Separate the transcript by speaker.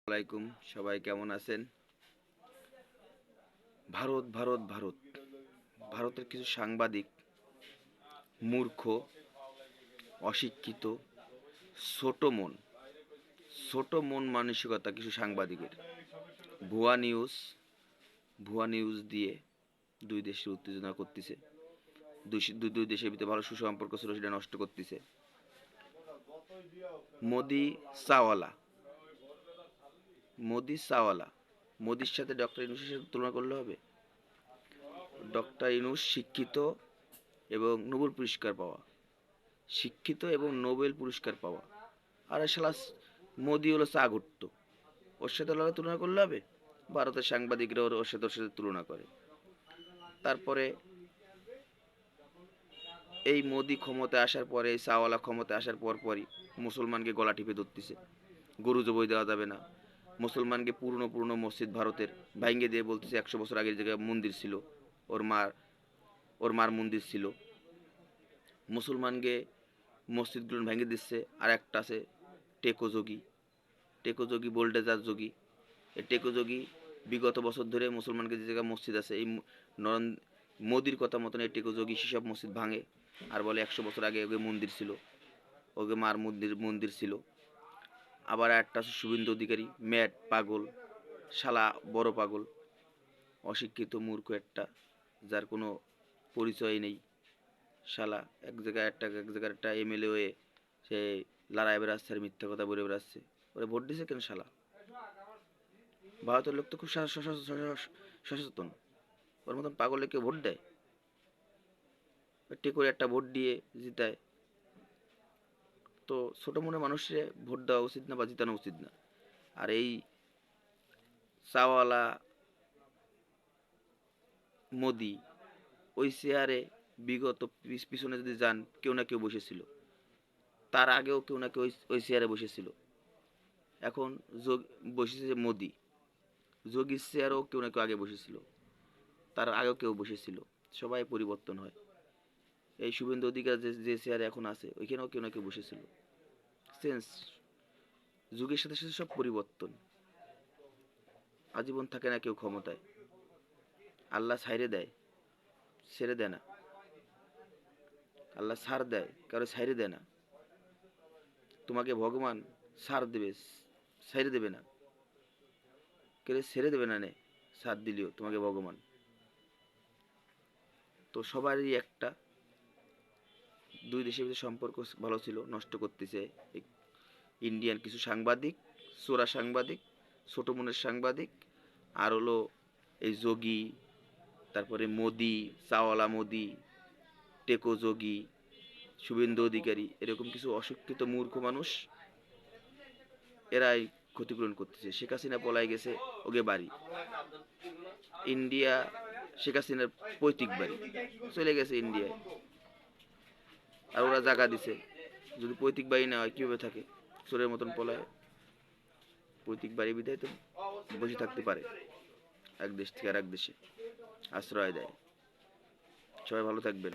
Speaker 1: আলাইকুম, সবাই কেমন আছেন? ভারত ভারত ভারত ভারতের কিছু সাংবাদিক মূর্খ, অশিক্ষিত, ছোট মন ছোট মন মানসিকতা কিছু সাংবাদিকের ভুয়া নিউজ ভুয়া নিউজ দিয়ে দুই দেশের উত্তেজনা করতেছে। দুই দেশের ভিতরে ভালো সুসম্পর্ক ছিল, সেটা নষ্ট করতেছে। মোদি চাওয়ালা মোদির সাথে ডক্টর ইউনূসের সাথে তুলনা করলে হবে? ডক্টর ইউনূস শিক্ষিত এবং নোবেল পুরস্কার পাওয়া, আর শালা মোদি হলো চা ঘুরতো। ওর সাথে তুলনা করলে হবে? ভারতের সাংবাদিকরা ওর সাথে তুলনা করে। তারপরে এই মোদি ক্ষমতায় আসার পরে, এই চাওয়ালা ক্ষমতায় আসার পরই মুসলমানকে গলা টিপে ধরতেছে। গরু জবাই দেওয়া যাবে না, মুসলমানকে পুরনো মসজিদ ভারতের ভাঙ্গে দিয়ে বলতেছে 100 বছর আগের জায়গায় মন্দির ছিল, ওর মার ওর মার মন্দির ছিল। মুসলমানকে মসজিদগুলো ভেঙে দিচ্ছে। আর একটা আছে টেকো যোগী বোল্ডেজার যোগী। এই টেকো যোগী বিগত বছর ধরে মুসলমানকে যে জায়গায় মসজিদ আছে, এই মোদির কথা মতন এই টেকো যোগী সেসব মসজিদ ভাঙে আর বলে 100 বছর আগে ওকে মন্দির ছিল, ওকে মার মন্দির ছিল। আবার একটা আছে শুভেন্দু অধিকারী, ম্যাড পাগল, শালা বড় পাগল, অশিক্ষিত মূর্খ একটা, যার কোনো পরিচয় নেই। শালা এক জায়গায় একটা এমএলএ হয়ে সে লড়াই বেড়াচ্ছে আর মিথ্যা কথা বলে বেড়াচ্ছে। ওরে ভোট দিছে কেন শালা? ভারতের লোক তো খুব সচেতন। ওর মতন পাগলে কেউ ভোট দেয়? একটি করে একটা ভোট দিয়ে জিতায়। তো ছোট মনে মানুষে ভোট দেওয়া উচিত না বা জিতানো উচিত না। আর এই চাওয়ালা মোদি, ওই চেয়ারে বিগত পিছনে যদি যান, কেউ না কেউ বসেছিল। তার আগেও কেউ না কেউ ওই চেয়ারে বসেছিল। এখন বসেছে মোদি। যোগীর চেয়ারেও কেউ না কেউ আগে বসেছিল, তার আগেও কেউ বসেছিল। সবাই পরিবর্তন হয়। এই শুভেন্দু অধিকার যে চেয়ারে এখন আছে, ওইখানেও কেউ না কেউ বসেছিল। চেঞ্জ, যুগের সাথে সাথে সব পরিবর্তন। আজীবন থাকে না কেউ ক্ষমতায়। আল্লাহ ছাইরে দেয়, ছেড়ে দেয় না। আল্লাহ ছাড় দেয়, কারো ছাইরে দেয় না। তোমাকে ভগবান ছাড় দেবে, ছাইরে দেবে না। কেউ ছেড়ে দেবে না, ছাড় দিলেও তোমাকে ভগবান। তো সবারই একটা, দুই দেশের ভিতরে সম্পর্ক ভালো ছিল, নষ্ট করতেছে ইন্ডিয়ান কিছু সাংবাদিক, চোরা সাংবাদিক, ছোট মনের সাংবাদিক। আর হলো এই যোগী, তারপরে মোদি, চাওয়ালা মোদি, টেকো যোগী, শুভেন্দু অধিকারী, এরকম কিছু অশিক্ষিত মূর্খ মানুষ, এরাই ক্ষতিপূরণ করতেছে। শেখ হাসিনা পলাই গেছে, ওকে বাড়ি ইন্ডিয়া, শেখ হাসিনার পৈতৃক বাড়ি, চলে গেছে ইন্ডিয়ায়। আর ওরা জায়গা দিছে। যদি পৈতৃক বাড়ি না হয় কীভাবে থাকে? চোরের মতন পলায়। পৈতৃক বাড়ি বিধায় তো বসে থাকতে পারে, এক দেশ থেকে আর এক দেশে আশ্রয় দেয়। সবাই ভালো থাকবেন।